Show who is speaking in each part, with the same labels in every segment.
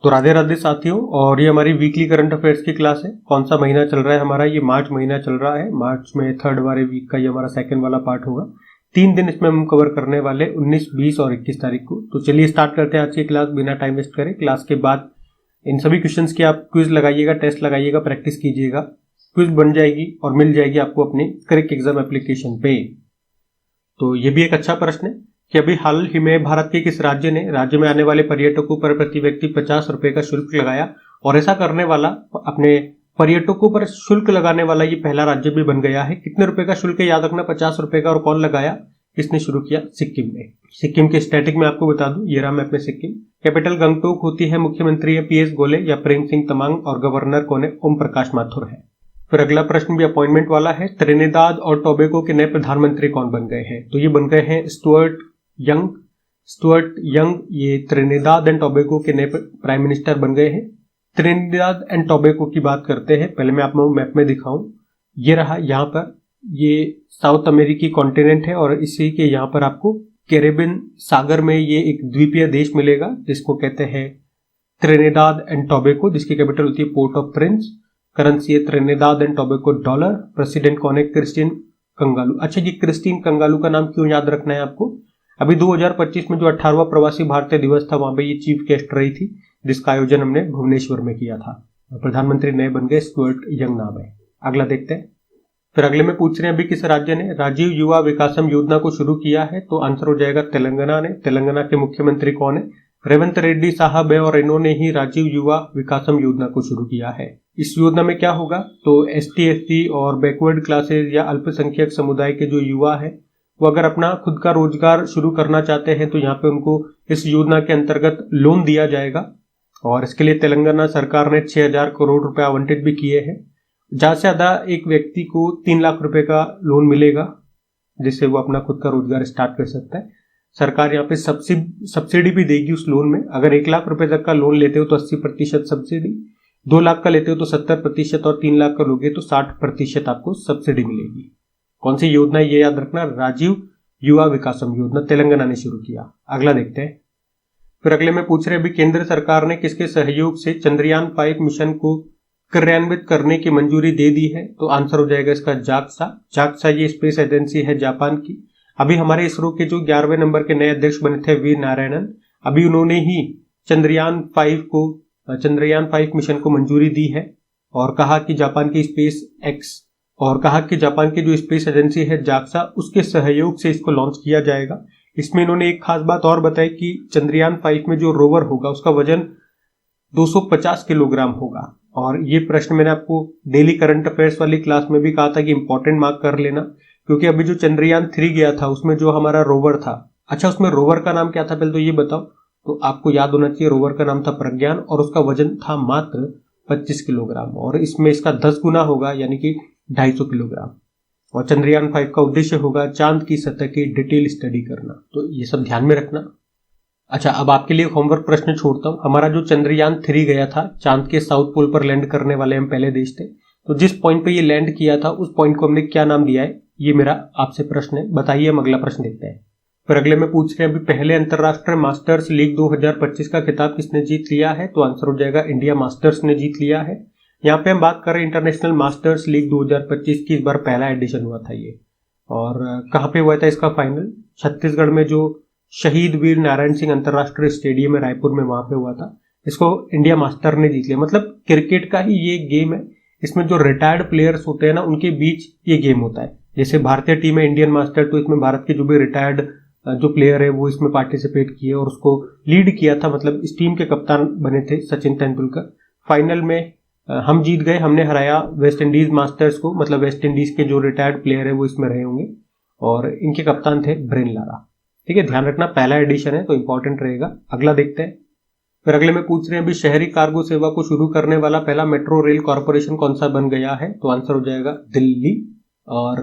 Speaker 1: तो राधे राधे साथियों, और ये हमारी वीकली करंट अफेयर्स की क्लास है। कौन सा महीना चल रहा है हमारा? ये मार्च महीना चल रहा है। मार्च में थर्ड वाले वीक का ये हमारा सेकंड वाला पार्ट होगा। 3 दिन इसमें हम कवर करने वाले 19, 20 और 21 तारीख को। तो चलिए स्टार्ट करते हैं आज की क्लास बिना टाइम वेस्ट करें। क्लास के बाद इन सभी क्वेश्चंस की आप क्विज लगाइएगा, टेस्ट लगाइएगा, प्रैक्टिस कीजिएगा। क्विज बन जाएगी और मिल जाएगी आपको अपने क्रिक एग्जाम एप्लीकेशन पे। तो ये भी एक अच्छा प्रश्न है कि अभी हाल ही में भारत के किस राज्य ने राज्य में आने वाले पर्यटकों पर प्रति व्यक्ति 50 रुपए का शुल्क लगाया, और ऐसा करने वाला, अपने पर्यटकों पर शुल्क लगाने वाला ये पहला राज्य भी बन गया है। कितने रुपए का शुल्क है याद रखना, 50 रुपए का। और कौन लगाया, किसने शुरू किया? सिक्किम ने। सिक्किम के स्टैटिक में आपको बता दूं, ये रहा मैप में सिक्किम। कैपिटल गंगटोक होती है। मुख्यमंत्री है पीएस गोले या प्रेम सिंह तमांग, और गवर्नर कौन है? ओम प्रकाश माथुर है। फिर अगला प्रश्न भी अपॉइंटमेंट वाला है। त्रिनिदाद और टोबैगो के नए प्रधानमंत्री कौन बन गए हैं? तो ये बन गए हैं स्टुअर्ट यंग। ये त्रिनिदाद एंड टोबैगो के नए प्राइम मिनिस्टर बन गए हैं। त्रिनिदाद एंड टोबैगो की बात करते हैं। पहले मैं आपको मैप में दिखाऊं, ये रहा यहाँ पर, ये साउथ अमेरिकी कॉन्टिनेंट है, और इसी के यहाँ पर आपको कैरेबियन सागर में ये एक द्वीपीय देश मिलेगा जिसको कहते हैं त्रिनिदाद एंड टोबैगो, जिसकी कैपिटल होती है पोर्ट ऑफ प्रिंस। करेंसी है Trinidad and Tobago dollar. President कौन है? क्रिस्टिन कंगालू। अच्छा, ये क्रिस्टिन कंगालू का नाम क्यों याद रखना है आपको? अभी 2025 में जो 18वां प्रवासी भारतीय दिवस था, वहां पे ये चीफ गेस्ट रही थी, जिसका आयोजन हमने भुवनेश्वर में किया था। प्रधानमंत्री नए बन गए, स्टुअर्ट यंग नाम है। अगला देखते हैं। फिर अगले में पूछ रहे हैं अभी किस राज्य ने राजीव युवा विकासम योजना को शुरू किया है? तो आंसर हो जाएगा तेलंगाना ने। तेलंगाना के मुख्यमंत्री कौन है? रेवंत रेड्डी साहब है, और इन्होंने ही राजीव युवा विकासम योजना को शुरू किया है। इस योजना में क्या होगा? तो एसटी, एससी और बैकवर्ड क्लासेस या अल्पसंख्यक समुदाय के जो युवा है, वो अगर अपना खुद का रोजगार शुरू करना चाहते हैं तो यहाँ पे उनको इस योजना के अंतर्गत लोन दिया जाएगा। और इसके लिए तेलंगाना सरकार ने 6000 करोड़ रुपए आवंटित भी किए हैं। ज्यादा से ज्यादा एक व्यक्ति को 3 लाख रुपए का लोन मिलेगा, जिससे वो अपना खुद का रोजगार स्टार्ट कर सकता है। सरकार यहाँ पे सब्सिडी भी देगी उस लोन में। अगर 1 लाख रुपए तक का लोन लेते हो तो 80% सब्सिडी, 2 लाख का लेते हो तो 70%, और 3 लाख का लोगे तो 60% आपको सब्सिडी मिलेगी। कौन सी योजना है ये याद रखना, राजीव युवा विकासम योजना, तेलंगाना ने शुरू किया। अगला देखते हैं। फिर अगले में पूछ रहे अभी केंद्र सरकार ने किसके सहयोग से चंद्रयान 5 मिशन को क्रियान्वित करने की मंजूरी दे दी है? तो आंसर हो जाएगा इसका जाक्सा। ये स्पेस एजेंसी है जापान की। अभी हमारे इसरो के जो 11वें नंबर के नए अध्यक्ष बने थे वी नारायणन, अभी उन्होंने ही चंद्रयान 5 मिशन को मंजूरी दी है, और कहा कि जापान की जो स्पेस एजेंसी है जाक्सा, उसके सहयोग से इसको लॉन्च किया जाएगा। इसमें इन्होंने एक खास बात और बताई कि चंद्रयान 5 में जो रोवर होगा उसका वजन 250 किलोग्राम होगा। और ये प्रश्न मैंने आपको डेली करंट अफेयर्स वाली क्लास में भी कहा था कि इंपॉर्टेंट मार्क कर लेना, क्योंकि अभी जो चंद्रयान 3 गया था उसमें जो हमारा रोवर था, अच्छा उसमें रोवर का नाम क्या था पहले तो ये बताओ। तो आपको याद होना चाहिए, रोवर का नाम था प्रज्ञान, और उसका वजन था मात्र 25 किलोग्राम, और इसमें इसका 10 गुना होगा, यानी कि 250 किलोग्राम। और चंद्रयान 5 का उद्देश्य होगा चांद की सतह की डिटेल स्टडी करना। तो ये सब ध्यान में रखना। अच्छा, अब आपके लिए होमवर्क प्रश्न छोड़ता हूं। हमारा जो चंद्रयान 3 गया था, चांद के साउथ पोल पर लैंड करने वाले हम पहले देश थे। तो जिस पॉइंट पे ये लैंड किया था उस पॉइंट को हमने क्या नाम दिया है? ये मेरा आपसे प्रश्न है, बताइए। हम अगला प्रश्न देखते हैं। फिर अगले में पूछ रहे हैं अभी पहले अंतरराष्ट्रीय मास्टर्स लीग 2025 का खिताब किसने जीत लिया है? तो आंसर हो जाएगा इंडिया मास्टर्स ने जीत लिया है। यहाँ पे हम बात कर रहे हैं इंटरनेशनल मास्टर्स लीग 2025 की। इस बार पहला एडिशन हुआ था ये, और कहाँ पे हुआ था इसका फाइनल? छत्तीसगढ़ में जो शहीद वीर नारायण सिंह अंतरराष्ट्रीय स्टेडियम है रायपुर में, वहां पे हुआ था। इसको इंडिया मास्टर ने जीत लिया। मतलब क्रिकेट का ही ये गेम है, इसमें जो रिटायर्ड प्लेयर्स होते हैं ना उनके बीच ये गेम होता है। जैसे भारतीय टीम है इंडियन मास्टर, तो इसमें भारत के जो भी रिटायर्ड जो प्लेयर है वो इसमें पार्टिसिपेट किए, और उसको लीड किया था। मतलब इस टीम के कप्तान बने थे सचिन तेंदुलकर। फाइनल में हम जीत गए, हमने हराया वेस्ट इंडीज मास्टर्स को। मतलब वेस्ट इंडीज के जो रिटायर्ड प्लेयर है वो इसमें रहे होंगे, और इनके कप्तान थे ब्रेन लारा। ठीक है, ध्यान रखना, पहला एडिशन है तो इंपॉर्टेंट रहेगा। अगला देखते हैं। फिर अगले में पूछ रहे हैं अभी शहरी कार्गो सेवा को शुरू करने वाला पहला मेट्रो रेल कॉर्पोरेशन कौन सा बन गया है? तो आंसर हो जाएगा दिल्ली। और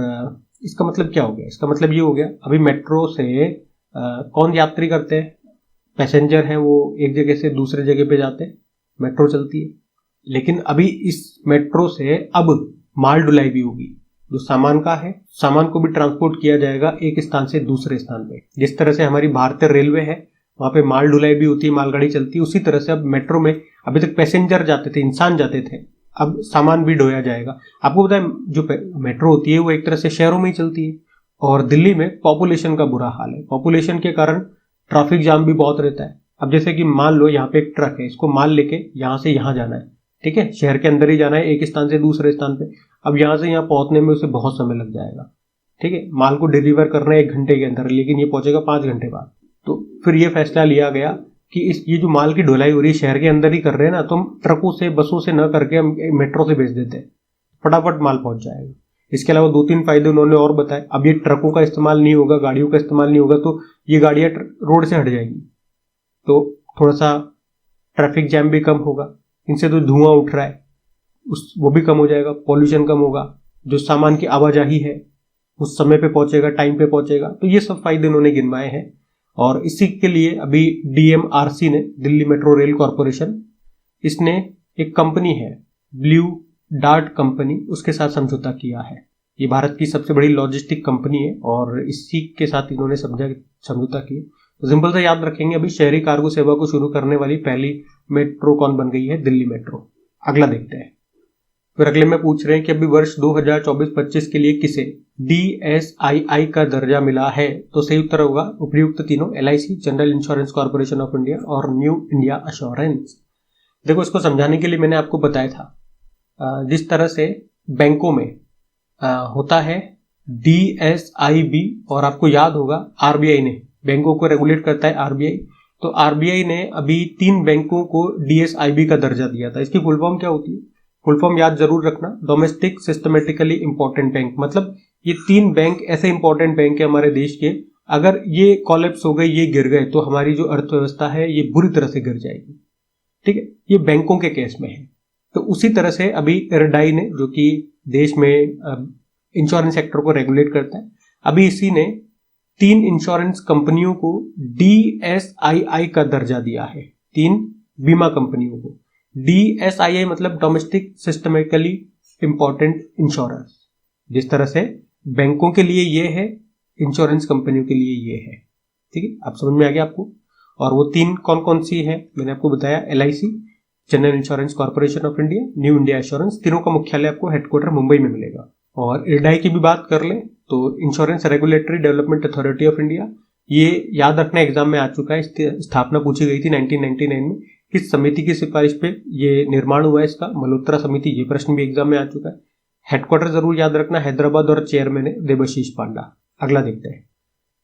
Speaker 1: इसका मतलब क्या हो गया? इसका मतलब ये हो गया अभी मेट्रो से कौन यात्री करते हैं? पैसेंजर है, वो एक जगह से दूसरे जगह पे जाते हैं, मेट्रो चलती है। लेकिन अभी इस मेट्रो से अब माल ढुलाई भी होगी। जो सामान का है, सामान को भी ट्रांसपोर्ट किया जाएगा एक स्थान से दूसरे स्थान पे। जिस तरह से हमारी भारतीय रेलवे है वहां पे माल ढुलाई भी होती है, मालगाड़ी चलती है। उसी तरह से अब मेट्रो में अभी तक पैसेंजर जाते थे, इंसान जाते थे, अब सामान भी ढोया जाएगा। आपको पता है जो मेट्रो होती है वो एक तरह से शहरों में ही चलती है, और दिल्ली में पॉपुलेशन का बुरा हाल है। पॉपुलेशन के कारण ट्रैफिक जाम भी बहुत रहता है। अब जैसे कि मान लो यहाँ पे एक ट्रक है, इसको माल लेके यहाँ से यहाँ जाना है, ठीक है, शहर के अंदर ही जाना है, एक स्थान से दूसरे स्थान पे। अब यहाँ से यहाँ पहुंचने में उसे बहुत समय लग जाएगा, ठीक है, माल को डिलीवर करना है 1 घंटे के अंदर, लेकिन ये पहुंचेगा 5 घंटे बाद। तो फिर ये फैसला लिया गया कि ये जो माल की ढुलाई हो रही है शहर के अंदर ही कर रहे हैं ना, तो हम ट्रकों से बसों से न करके हम मेट्रो से भेज देते हैं, फटाफट माल पहुंच जाएगा। इसके अलावा 2-3 फायदे उन्होंने और बताए। अब ये ट्रकों का इस्तेमाल नहीं होगा, गाड़ियों का इस्तेमाल नहीं होगा, तो ये गाड़ियां रोड से हट जाएंगी, तो थोड़ा सा ट्रैफिक जैम भी कम होगा। इनसे तो धुआं उठ रहा है वो भी कम हो जाएगा, पॉल्यूशन कम होगा, जो सामान की आवाजाही है उस समय पे पहुंचेगा, टाइम पे पहुंचेगा। तो ये सब फायदे उन्होंने गिनवाए हैं। और इसी के लिए अभी DMRC ने, दिल्ली मेट्रो रेल कॉरपोरेशन, इसने एक कंपनी है ब्लू डार्ट कंपनी, उसके साथ समझौता किया है। ये भारत की सबसे बड़ी लॉजिस्टिक कंपनी है और इसी के साथ इन्होंने समझौता किया। तो सिंपल से याद रखेंगे, अभी शहरी कार्गो सेवा को शुरू करने वाली पहली मेट्रो कौन बन गई है? दिल्ली मेट्रो। अगला देखते हैं। फिर अगले में पूछ रहे हैं कि अभी वर्ष 2024-25 के लिए किसे DSII का दर्जा मिला है? तो सही उत्तर होगा उपयुक्त तीनों, LIC, general insurance corporation of India और न्यू इंडिया एश्योरेंस। देखो, इसको समझाने के लिए मैंने आपको बताया था, जिस तरह से बैंकों में होता है DSIB, और आपको याद होगा RBI ने बैंकों को रेगुलेट करता है RBI, तो RBI ने अभी 3 बैंकों को DSIB का दर्जा दिया था। इसकी फुल फॉर्म क्या होती है? फुल फॉर्म याद जरूर रखना, डोमेस्टिक सिस्टमेटिकली इंपॉर्टेंट बैंक। मतलब ये 3 बैंक ऐसे इंपॉर्टेंट बैंक है हमारे देश के, अगर ये कॉलेप्स हो गए, ये गिर गए, तो हमारी जो अर्थव्यवस्था है ये बुरी तरह से गिर जाएगी, ठीक है। ये बैंकों के केस में है। तो उसी तरह से अभी IRDAI ने, जो कि देश में इंश्योरेंस सेक्टर को रेगुलेट करता है, अभी इसी ने 3 इंश्योरेंस कंपनियों को DSII का दर्जा दिया है। 3 बीमा कंपनियों को DSII, मतलब डोमेस्टिक सिस्टमेटिकली इंपॉर्टेंट इंश्योरेंस। जिस तरह से बैंकों के लिए ये है, इंश्योरेंस कंपनियों के लिए ये है, ठीक है। आप समझ में आ गया आपको? और वो 3 कौन कौन सी है मैंने आपको बताया, LIC, general insurance corporation of India, new India assurance. तीनों का मुख्यालय आपको हेडक्वार्टर मुंबई में मिलेगा। और IRDAI की भी बात कर ले तो insurance regulatory development authority of India, ये याद रखना एग्जाम में आ चुका है। स्थापना पूछी गई थी 1999 में। किस समिति की सिफारिश पे ये निर्माण हुआ है इसका? मल्होत्रा समिति। ये प्रश्न भी एग्जाम में आ चुका है। हेडक्वार्टर जरूर याद रखना हैदराबाद, और चेयरमैन है देबाशीष पांडा। अगला देखते हैं।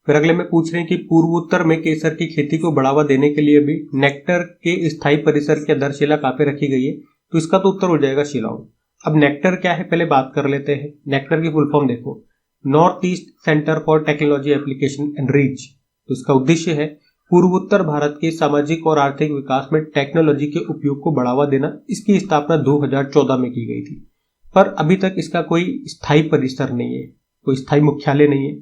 Speaker 1: फिर अगले में पूछ रहे हैं कि पूर्वोत्तर में केसर की खेती को बढ़ावा देने के लिए भी नेक्टर के स्थायी परिसर की आधारशिला कहाँ पे रखी गई है? तो इसका तो उत्तर हो जाएगा शिलांग। अब नेक्टर क्या है पहले बात कर लेते हैं। नेक्टर की फुल फॉर्म देखो, north east centre for technology application and reach. तो इसका उद्देश्य है पूर्वोत्तर भारत के सामाजिक और आर्थिक विकास में टेक्नोलॉजी के उपयोग को बढ़ावा देना। इसकी स्थापना 2014 में की गई थी, पर अभी तक इसका कोई स्थायी परिसर नहीं है, कोई स्थायी मुख्यालय नहीं है।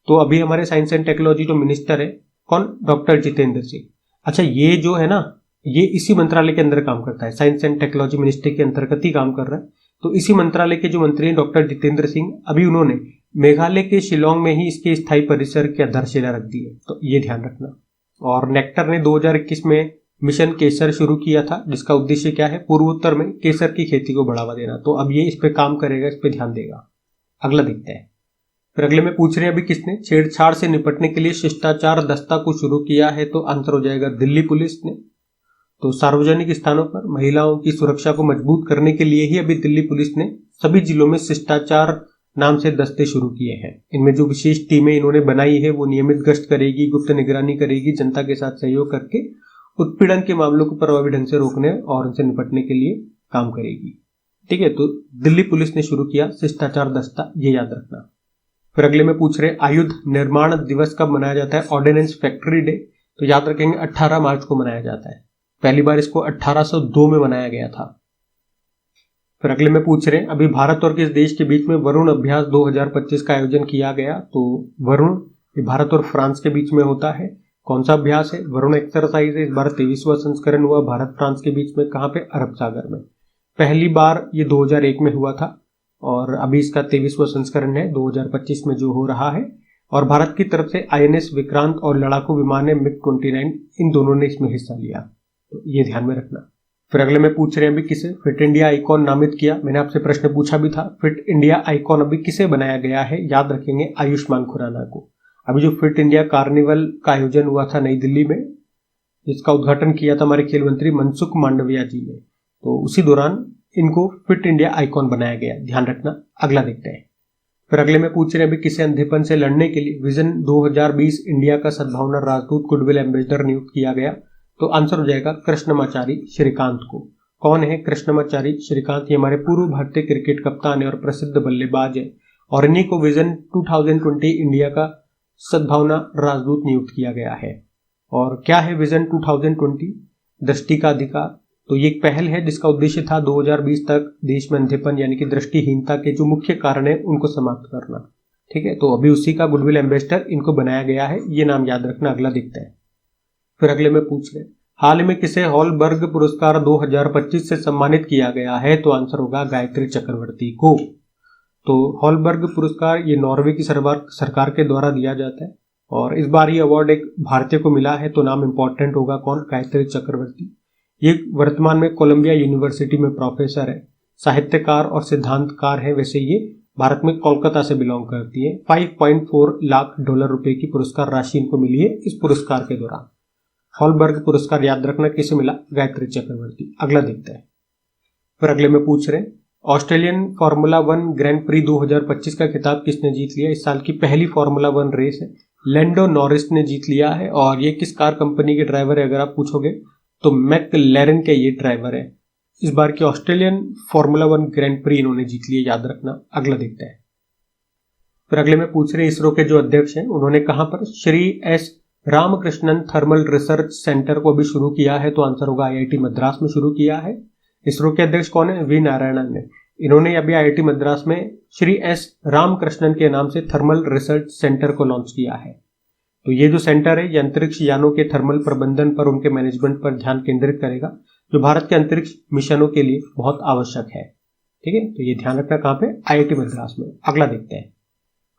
Speaker 1: तो अभी हमारे साइंस एंड टेक्नोलॉजी जो मिनिस्टर है कौन? डॉक्टर जितेंद्र सिंह। अच्छा, ये जो है ना, ये इसी मंत्रालय के अंदर काम करता है, साइंस एंड टेक्नोलॉजी मिनिस्ट्री के अंतर्गत ही काम कर रहा है। तो इसी मंत्रालय के जो मंत्री हैं डॉक्टर जितेंद्र सिंह, अभी उन्होंने मेघालय के शिलोंग में ही इसके स्थायी परिसर की आधारशिला रख दी है, तो ये ध्यान रखना। और नेक्टर ने 2021 में मिशन केसर शुरू किया था, जिसका उद्देश्य क्या है? पूर्वोत्तर में केसर की खेती को बढ़ावा देना। तो अब ये इस पे काम करेगा, इस पे ध्यान देगा। अगला देखते हैं। फिर अगले में पूछ रहे हैं अभी किसने छेड़छाड़ से निपटने के लिए शिष्टाचार दस्ता को शुरू किया है? तो आंसर हो जाएगा दिल्ली पुलिस ने। तो सार्वजनिक स्थानों पर महिलाओं की सुरक्षा को मजबूत करने के लिए ही अभी दिल्ली पुलिस ने सभी जिलों में शिष्टाचार नाम से दस्ते शुरू किए हैं। इनमें जो विशेष टीमें इन्होंने बनाई है वो नियमित गश्त करेगी, गुप्त निगरानी करेगी, जनता के साथ सहयोग करके उत्पीड़न के मामलों को प्रभावी ढंग से रोकने और उनसे निपटने के लिए काम करेगी, ठीक है। तो दिल्ली पुलिस ने शुरू किया शिष्टाचार दस्ता, ये याद रखना। फिर अगले में पूछ रहे आयुध निर्माण दिवस कब मनाया जाता है? Ordnance factory day. तो याद रखेंगे 18 मार्च को मनाया जाता है। पहली बार इसको 1802 में बनाया गया था। फिर अगले में पूछ रहे हैं अभी भारत और किस देश के बीच में वरुण अभ्यास 2025 का आयोजन किया गया? तो वरुण भारत और फ्रांस के बीच में होता है। कौन सा अभ्यास है? वरुण एक्सरसाइज है। इस बार 23वां संस्करण हुआ भारत फ्रांस के बीच में। कहाँ पे? अरब सागर में। पहली बार ये 2001 में हुआ था और अभी इसका 23वां संस्करण है 2025 में जो हो रहा है। और भारत की तरफ से INS विक्रांत और लड़ाकू विमान है MiG-29, इन दोनों ने इसमें हिस्सा लिया। तो ये ध्यान में रखना। फिर अगले में पूछ रहे हैं अभी किसे फिट इंडिया आइकॉन नामित किया। मैंने आपसे प्रश्न पूछा भी था, फिट इंडिया आइकॉन अभी किसे बनाया गया है, याद रखेंगे आयुष्मान खुराना को। अभी जो फिट इंडिया कार्निवल का आयोजन हुआ था नई दिल्ली में, जिसका उद्घाटन किया था हमारे खेल मंत्री मनसुख मांडविया जी ने, तो उसी दौरान इनको फिट इंडिया आइकॉन बनाया गया, ध्यान रखना। अगला देखते हैं। फिर अगले में पूछ रहे हैं अभी किसे अंधेपन से लड़ने के लिए विजन 2020 इंडिया का सद्भावना राजदूत गुडविल एम्बेसडर नियुक्त किया गया। तो आंसर हो जाएगा कृष्णमाचारी श्रीकांत को। कौन है कृष्णमाचारी श्रीकांत? ये हमारे पूर्व भारतीय क्रिकेट कप्तान है और प्रसिद्ध बल्लेबाज है, और इन्हीं को विजन 2020 इंडिया का सद्भावना राजदूत नियुक्त किया गया है। और क्या है विजन 2020? दृष्टि का अधिकार। तो ये एक पहल है जिसका उद्देश्य था 2020 तक देश में अंधेपन यानी कि दृष्टिहीनता के जो मुख्य कारण है उनको समाप्त करना। ठीक है, तो अभी उसी का गुडविल एम्बेसडर इनको बनाया गया है, ये नाम याद रखना। अगला देखते हैं। फिर अगले में पूछ रहे हाल में किसे हॉलबर्ग पुरस्कार 2025 से सम्मानित किया गया है? तो आंसर होगा गायत्री चक्रवर्ती को। तो हॉलबर्ग पुरस्कार ये नॉर्वे की सरकार के द्वारा दिया जाता है, और इस बार ये अवार्ड एक भारतीय को मिला है, तो नाम इंपॉर्टेंट होगा कौन? गायत्री चक्रवर्ती। ये वर्तमान में कोलंबिया यूनिवर्सिटी में प्रोफेसर है, साहित्यकार और सिद्धांतकार है। वैसे ये भारत में कोलकाता से बिलोंग करती है। 5.4 लाख डॉलर रुपए की पुरस्कार राशि इनको मिली है इस पुरस्कार के दौरान। हॉलबर्ग पुरस्कार याद रखना किसे मिला? गायत्री चक्रवर्ती। अगला देखते हैं। फिर अगले में पूछ रहे ऑस्ट्रेलियन फार्मूला 1 ग्रैंड प्री 2025 का खिताब किसने जीत लिया? इस साल की पहली फार्मूला 1 रेस है, लैंडो नॉरिस ने जीत लिया है। और ये किस कार कंपनी के ड्राइवर है अगर आप पूछोगे तो मैकलेरन के ये ड्राइवर है। इस बार की ऑस्ट्रेलियन फार्मूला 1 ग्रैंड प्री इन्होंने जीत लिया, याद रखना। अगला देखते हैं। फिर अगले में पूछ रहे इसरो के जो अध्यक्ष हैं उन्होंने कहां पर Shri S Ramakrishnan thermal research centre को अभी शुरू किया है? तो आंसर होगा IIT मद्रास में शुरू किया है। इसरो के अध्यक्ष कौन है? वी नारायणन ने। इन्होंने अभी IIT मद्रास में श्री एस रामकृष्णन के नाम से थर्मल रिसर्च सेंटर को लॉन्च किया है। तो ये जो सेंटर है ये अंतरिक्ष यानों के थर्मल प्रबंधन पर, उनके मैनेजमेंट पर ध्यान केंद्रित करेगा, जो भारत के अंतरिक्ष मिशनों के लिए बहुत आवश्यक है। ठीक है, तो ये ध्यान रखना कहां पे? IIT मद्रास में। अगला देखते हैं।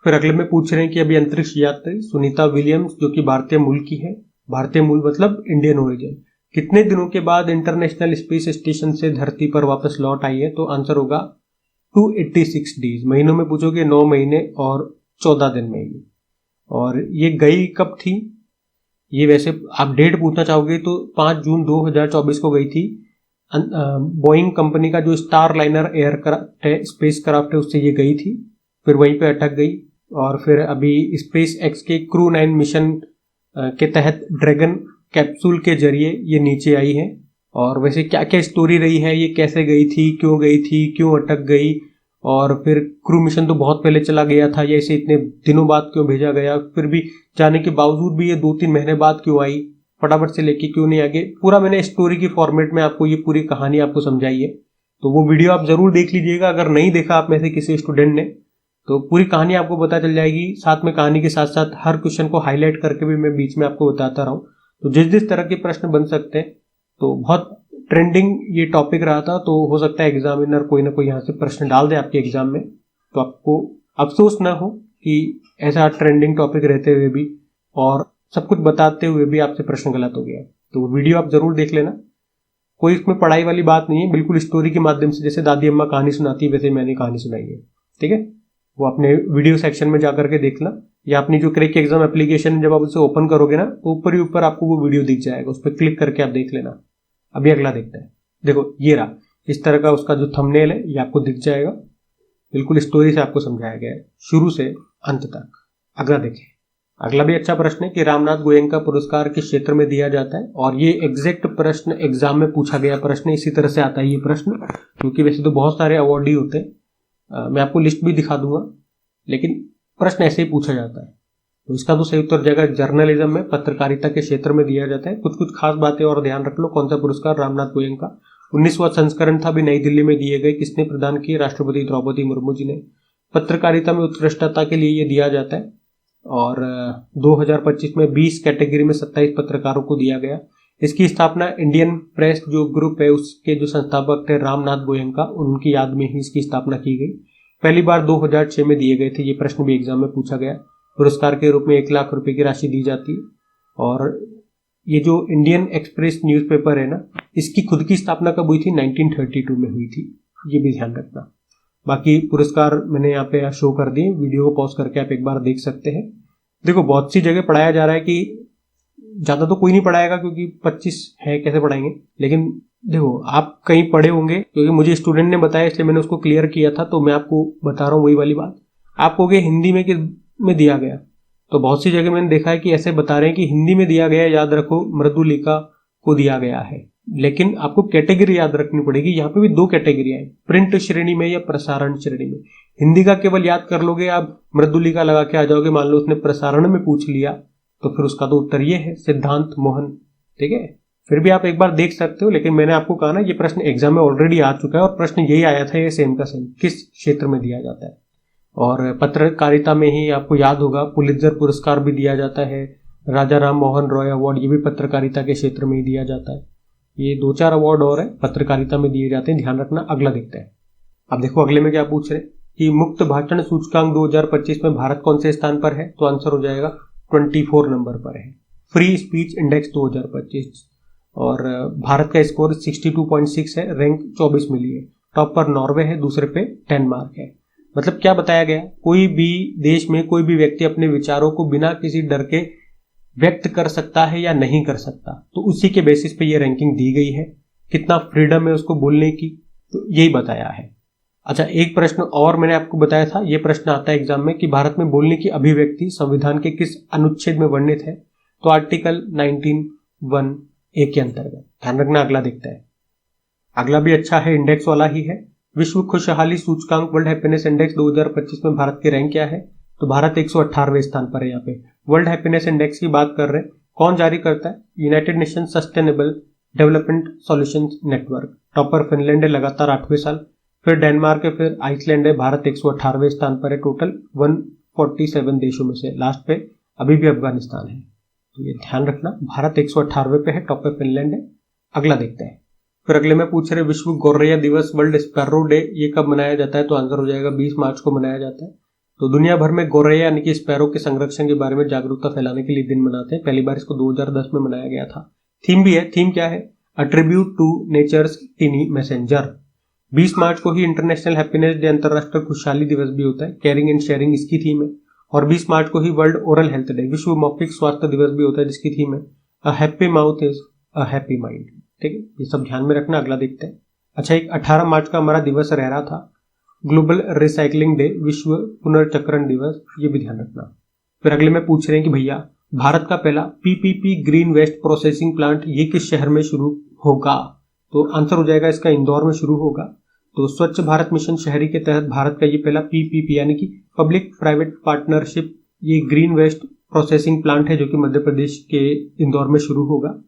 Speaker 1: फिर अगले में पूछ रहे हैं कि अभी अंतरिक्ष यात्री सुनीता विलियम्स जो कि भारतीय मूल की है, भारतीय मूल मतलब इंडियन ओरिजिन, कितने दिनों के बाद इंटरनेशनल स्पेस स्टेशन से धरती पर वापस लौट आई है? तो आंसर होगा 286 डेज। महीनों में पूछोगे 9 महीने और 14 दिन में ही। और ये गई कब थी? ये वैसे आप डेट पूछना चाहोगे तो 5 जून 2024 को गई थी। बोइंग कंपनी का जो स्टार लाइनर एयरक्राफ्ट है, स्पेस क्राफ्ट है, उससे ये गई थी, फिर वहीं पे अटक गई। और फिर अभी स्पेस एक्स के क्रू 9 मिशन के तहत ड्रैगन कैप्सूल के जरिए ये नीचे आई है। और वैसे क्या क्या स्टोरी रही है, ये कैसे गई थी, क्यों अटक गई, और फिर क्रू मिशन तो बहुत पहले चला गया था, या इसे इतने दिनों बाद क्यों भेजा गया, फिर भी जाने के बावजूद भी ये 2-3 महीने बाद क्यों आई, फटाफट से लेके क्यों नहीं आगे, पूरा मैंने स्टोरी की फॉर्मेट में आपको ये पूरी कहानी आपको समझाई है। तो वो वीडियो आप जरूर देख लीजिएगा। अगर नहीं देखा आप में से किसी स्टूडेंट ने तो पूरी कहानी आपको पता चल जाएगी। साथ में कहानी के साथ साथ हर क्वेश्चन को हाईलाइट करके भी मैं बीच में आपको बताता रहा हूँ। तो जिस तरह के प्रश्न बन सकते हैं, तो बहुत ट्रेंडिंग ये टॉपिक रहा था, तो हो सकता है एग्जामिनर कोई ना कोई यहाँ से प्रश्न डाल दे आपके एग्जाम में, तो आपको अफसोस ना हो कि ऐसा ट्रेंडिंग टॉपिक रहते हुए भी और सब कुछ बताते हुए भी आपसे प्रश्न गलत हो गया। तो वीडियो आप जरूर देख लेना। कोई इसमें पढ़ाई वाली बात नहीं है, बिल्कुल स्टोरी के माध्यम से, जैसे दादी अम्मा कहानी सुनाती है वैसे मैंने कहानी सुनाई है। ठीक है, वो अपने वीडियो सेक्शन में जाकर के देखना, या अपनी जो क्रैक एग्जाम एप्लीकेशन जब आप उसे ओपन करोगे ना, तो ऊपर ही ऊपर आपको वो वीडियो दिख जाएगा, उस पर क्लिक करके आप देख लेना। अभी अगला देखते हैं। देखो ये रहा, इस तरह का उसका जो थंबनेल है ये आपको दिख जाएगा, बिल्कुल स्टोरी से आपको समझाया गया है शुरू से अंत तक। अगला देखें। अगला भी अच्छा प्रश्न है कि रामनाथ गोयनका पुरस्कार किस क्षेत्र में दिया जाता है, और ये एग्जैक्ट प्रश्न एग्जाम में पूछा गया प्रश्न, इसी तरह से आता है ये प्रश्न, क्योंकि वैसे तो बहुत सारे अवार्डी होते हैं, मैं आपको लिस्ट भी दिखा दूंगा, लेकिन प्रश्न ऐसे ही पूछा जाता है। तो इसका तो सही उत्तर जाएगा जर्नलिज्म में, पत्रकारिता के क्षेत्र में दिया जाता है। कुछ खास बातें और ध्यान रख लो। कौन सा पुरस्कार? रामनाथ गोयनका। 19वां संस्करण था, भी नई दिल्ली में दिए गए। किसने प्रदान किए? राष्ट्रपति द्रौपदी मुर्मू जी ने। पत्रकारिता में उत्कृष्टता के लिए ये दिया जाता है, और 2025 में 20 कैटेगरी में 27 पत्रकारों को दिया गया। इसकी स्थापना इंडियन प्रेस जो ग्रुप है उसके जो संस्थापक थे रामनाथ गोयनका, उनकी याद में ही इसकी स्थापना की गई। पहली बार 2006 में दिए गए थे। ये प्रश्न भी एग्जाम में पूछा गया। पुरस्कार के रूप में 1 लाख रुपए की राशि दी जाती है। और ये जो इंडियन एक्सप्रेस न्यूज़पेपर है ना, इसकी खुद की स्थापना कब हुई थी? 1932 में हुई थी, ये भी ध्यान रखना। बाकी पुरस्कार मैंने यहाँ पे शो कर दिए, वीडियो को पॉज करके आप एक बार देख सकते हैं। देखो बहुत सी जगह पढ़ाया जा रहा है कि ज़्यादा तो कोई नहीं पढ़ाएगा क्योंकि 25 है, कैसे पढ़ाएंगे, लेकिन देखो आप कहीं पढ़े होंगे, क्योंकि मुझे स्टूडेंट ने बताया इसलिए मैंने उसको क्लियर किया था, तो मैं आपको बता रहा हूँ वही वाली बात। आप कहोगे हिंदी में दिया गया, तो बहुत सी जगह मैंने देखा है कि ऐसे बता रहे हैं कि हिंदी में दिया गया, याद रखो मृदुलिका को दिया गया है, लेकिन आपको कैटेगरी याद रखनी पड़ेगी। यहाँ पे भी 2 कैटेगरी है, प्रिंट श्रेणी में या प्रसारण श्रेणी में। हिंदी का केवल याद कर लोगे आप, मृदुलिका लगा के आ जाओगे, मान लो उसने प्रसारण में पूछ लिया, तो फिर उसका तो उत्तर ये है, सिद्धांत मोहन। ठीक है, फिर भी आप एक बार देख सकते हो, लेकिन मैंने आपको कहा ना ये प्रश्न एग्जाम में ऑलरेडी आ चुका है और प्रश्न यही आया था, ये सेम का सेम किस क्षेत्र में दिया जाता है। और पत्रकारिता में ही आपको याद होगा पुलित्जर पुरस्कार भी दिया जाता है, राजा राम मोहन रॉय अवार्ड, ये भी पत्रकारिता के क्षेत्र में ही दिया जाता है। ये 2-4 अवार्ड और है पत्रकारिता में दिए जाते हैं, ध्यान रखना। अगला देखते हैं। अब देखो अगले में क्या पूछ रहे कि मुक्त भाषण सूचकांक 2025 में भारत कौन से स्थान पर है? तो आंसर हो जाएगा 24 नंबर पर है। फ्री स्पीच इंडेक्स 2025, और भारत का स्कोर 62.6 है, रैंक 24 मिली है। टॉप पर नॉर्वे है, दूसरे पे डेनमार्क है। मतलब क्या बताया गया, कोई भी देश में कोई भी व्यक्ति अपने विचारों को बिना किसी डर के व्यक्त कर सकता है या नहीं कर सकता, तो उसी के बेसिस पे ये रैंकिंग दी गई है। कितना फ्रीडम है उसको बोलने की, तो यही बताया है। अच्छा, एक प्रश्न और मैंने आपको बताया था, ये प्रश्न आता है एग्जाम में कि भारत में बोलने की अभिव्यक्ति संविधान के किस अनुच्छेद में वर्णित है? तो आर्टिकल 19(1)(a) के अंतर्गत। ध्यान रखना। अगला देखते हैं। अगला भी अच्छा है, इंडेक्स वाला ही है। विश्व खुशहाली सूचकांक वर्ल्ड हैप्पीनेस इंडेक्स 2025 में भारत की रैंक क्या है? तो भारत 118वें स्थान पर है। यहाँ पे वर्ल्ड हैप्पीनेस इंडेक्स की बात कर रहे हैं, कौन जारी करता है? United nation sustainable development solutions network. Topper Finland है लगातार 8वें साल, फिर डेनमार्क है, फिर आइसलैंड है। भारत 118वें स्थान पर है टोटल 147 देशों में से। लास्ट पे अभी भी अफगानिस्तान है, तो ये ध्यान रखना। भारत 118वें पे है, टॉप पे फिनलैंड है। अगला देखते हैं। फिर अगले में पूछ रहे विश्व गौरैया दिवस वर्ल्ड स्पैरो डे, ये कब मनाया जाता है? तो आंसर हो जाएगा 20 मार्च को मनाया जाता है। तो दुनिया भर में गौरैया यानी कि स्पैरो के संरक्षण के बारे में जागरूकता फैलाने के लिए दिन मनाते हैं। पहली बार इसको 2010 में मनाया गया था। थीम भी है, थीम क्या है? A tribute to nature's tiny messenger. 20 मार्च को ही इंटरनेशनल हैप्पीनेस डे, अंतरराष्ट्रीय खुशहाली दिवस भी होता है। केयरिंग एंड शेयरिंग इसकी थीम है। और 20 मार्च को ही वर्ल्ड ओरल हेल्थ डे, विश्व मौखिक स्वास्थ्य दिवस भी होता है, जिसकी थीम है a happy mouth is a happy mind. ठीक है, ये सब ध्यान में रखना। अगला देखते हैं। अच्छा, एक 18 मार्च का हमारा दिवस रह रहा था, ग्लोबल रिसाइकलिंग डे, विश्व पुनर्चक्रण दिवस, ये भी ध्यान रखना। फिर अगले में पूछ रहे हैं कि भैया भारत का पहला PPP green waste processing plant ये किस शहर में शुरू होगा? तो आंसर हो जाएगा इसका इंदौर में शुरू होगा। तो स्वच्छ भारत मिशन शहरी के तहत भारत का ये पहला पीपीपी यानी कि पब्लिक प्राइवेट पार्टनरशिप ये ग्रीन वेस्ट प्रोसेसिंग प्लांट है, जो कि मध्य प्रदेश के इंदौर में शुरू होगा।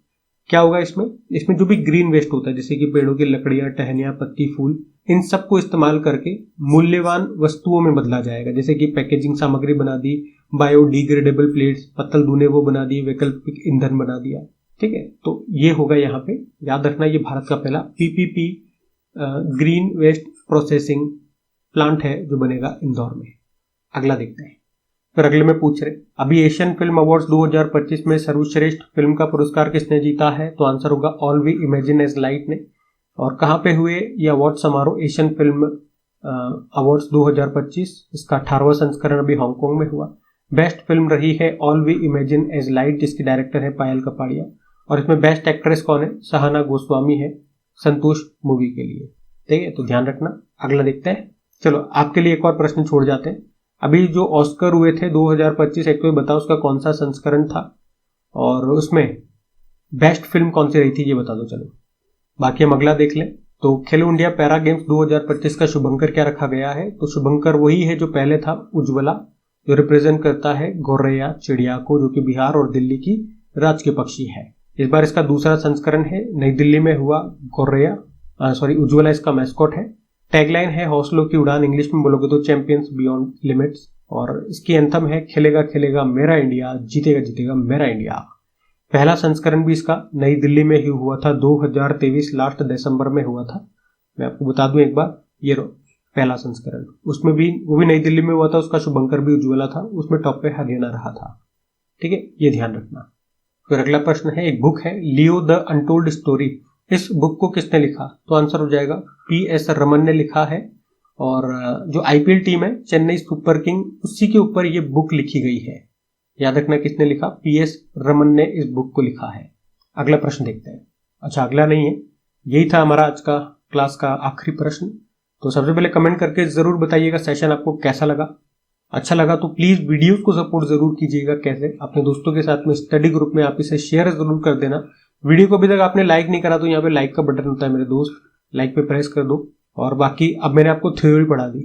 Speaker 1: क्या होगा इसमें जो भी ग्रीन वेस्ट होता है, जैसे कि पेड़ों की लकड़ियां, टहनियां, पत्ती, फूल, इन सबको इस्तेमाल करके मूल्यवान वस्तुओं में बदला जाएगा। जैसे कि पैकेजिंग सामग्री बना दी, बायोडिग्रेडेबल प्लेट्स, पत्तल दूने वो बना दी, वैकल्पिक ईंधन बना दिया। ठीक है, तो ये होगा यहाँ पे, याद रखना, ये भारत का पहला PPP green waste processing plant है जो बनेगा इंदौर में। अगला देखते हैं। फिर अगले में पूछ रहे अभी एशियन फिल्म अवार्ड्स 2025 में सर्वश्रेष्ठ फिल्म का पुरस्कार किसने जीता है? तो आंसर होगा all we imagine as light ने। और कहाँ पे हुए ये अवार्ड समारोह? एशियन फिल्म अवार्ड्स 2025, इसका 18वां संस्करण अभी हांगकांग में हुआ। बेस्ट फिल्म रही है all we imagine as light, जिसकी डायरेक्टर है पायल कपाड़िया। और इसमें बेस्ट एक्ट्रेस कौन है? सहाना गोस्वामी है, संतोष मूवी के लिए। ठीक है, तो ध्यान रखना। अगला देखते हैं। चलो, आपके लिए एक और प्रश्न छोड़ जाते हैं। अभी जो ऑस्कर हुए थे 2025, एक तो बताओ उसका कौन सा संस्करण था और उसमें बेस्ट फिल्म कौन सी रही थी, ये बता दो। चलो, बाकी हम अगला देख लें। तो खेलो इंडिया पैरा गेम्स 2025 का शुभंकर क्या रखा गया है? तो शुभंकर वही है जो पहले था, उज्ज्वला, जो रिप्रेजेंट करता है गौरैया चिड़िया को, जो कि बिहार और दिल्ली की राजकीय पक्षी है। इस बार इसका दूसरा संस्करण है, नई दिल्ली में हुआ। उज्ज्वला इसका मैस्कॉट है। टैगलाइन है हौसलों की उड़ान, इंग्लिश में बोलोगे तो चैंपियंस बियॉन्ड लिमिट्स। और इसकी एंथम है खेलेगा खेलेगा मेरा इंडिया, जीतेगा जीतेगा मेरा इंडिया। पहला संस्करण भी इसका नई दिल्ली में ही हुआ था, 2023 लास्ट दिसंबर में हुआ था। मैं आपको बता दूं एक बार, ये पहला संस्करण, उसमें भी वो भी नई दिल्ली में हुआ था, उसका शुभंकर भी उज्ज्वला था, उसमें टॉप पे हरियाणा रहा था। ठीक है, ये ध्यान रखना। फिर अगला प्रश्न है, एक बुक है लियो द अनटोल्ड स्टोरी, इस बुक को किसने लिखा? तो आंसर हो जाएगा PS रमन ने लिखा है। और जो IPL टीम है चेन्नई सुपर किंग, उसी के ऊपर ये बुक लिखी गई है। याद रखना किसने लिखा, PS रमन ने इस बुक को लिखा है। अगला प्रश्न देखते हैं। अच्छा, अगला नहीं है, यही था हमारा आज का क्लास का आखिरी प्रश्न। तो सबसे पहले कमेंट करके जरूर बताइएगा सेशन आपको कैसा लगा। अच्छा लगा तो प्लीज वीडियोस को सपोर्ट जरूर कीजिएगा। कैसे? अपने दोस्तों के साथ में स्टडी ग्रुप में आप इसे शेयर जरूर कर देना। वीडियो को अभी तक आपने लाइक नहीं करा तो यहाँ पे लाइक का बटन होता है मेरे दोस्त, लाइक पे प्रेस कर दो। और बाकी अब मैंने आपको थ्योरी पढ़ा दी,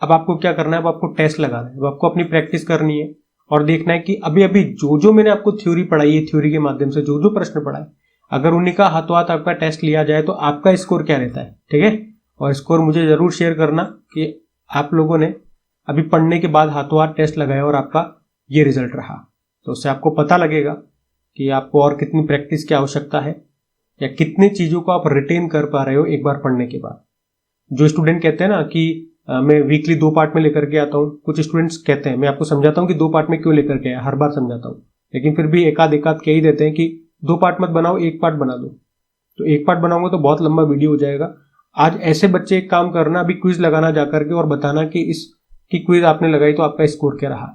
Speaker 1: अब आपको क्या करना है, अब आपको टेस्ट लगाना है, अब आपको अपनी प्रैक्टिस करनी है और देखना है कि अभी अभी जो मैंने आपको थ्योरी पढ़ाई है, थ्योरी के माध्यम से जो प्रश्न पढ़ा है, अगर उन्हीं का हाथों हाथ आपका टेस्ट लिया जाए तो आपका स्कोर क्या रहता है। ठीक है, और स्कोर मुझे जरूर शेयर करना कि आप लोगों ने अभी पढ़ने के बाद हाथों हाथ टेस्ट लगाया और आपका ये रिजल्ट रहा। तो उससे आपको पता लगेगा कि आपको और कितनी प्रैक्टिस की आवश्यकता है या कितनी चीजों को आप रिटेन कर पा रहे हो एक बार पढ़ने के बाद। जो स्टूडेंट कहते हैं ना कि मैं वीकली 2 पार्ट में लेकर के आता हूँ, कुछ स्टूडेंट्स कहते हैं, मैं आपको समझाता हूँ कि 2 पार्ट में क्यों लेकर के आया, हर बार समझाता हूँ, लेकिन फिर भी एक आध कह ही देते हैं कि 2 पार्ट मत बनाओ, 1 पार्ट बना दो। तो 1 पार्ट बनाऊंगा तो बहुत लंबा वीडियो हो जाएगा। आज ऐसे बच्चे एक काम करना, अभी क्विज लगाना जाकर के और बताना कि इस की क्विज आपने लगाई तो आपका स्कोर क्या रहा।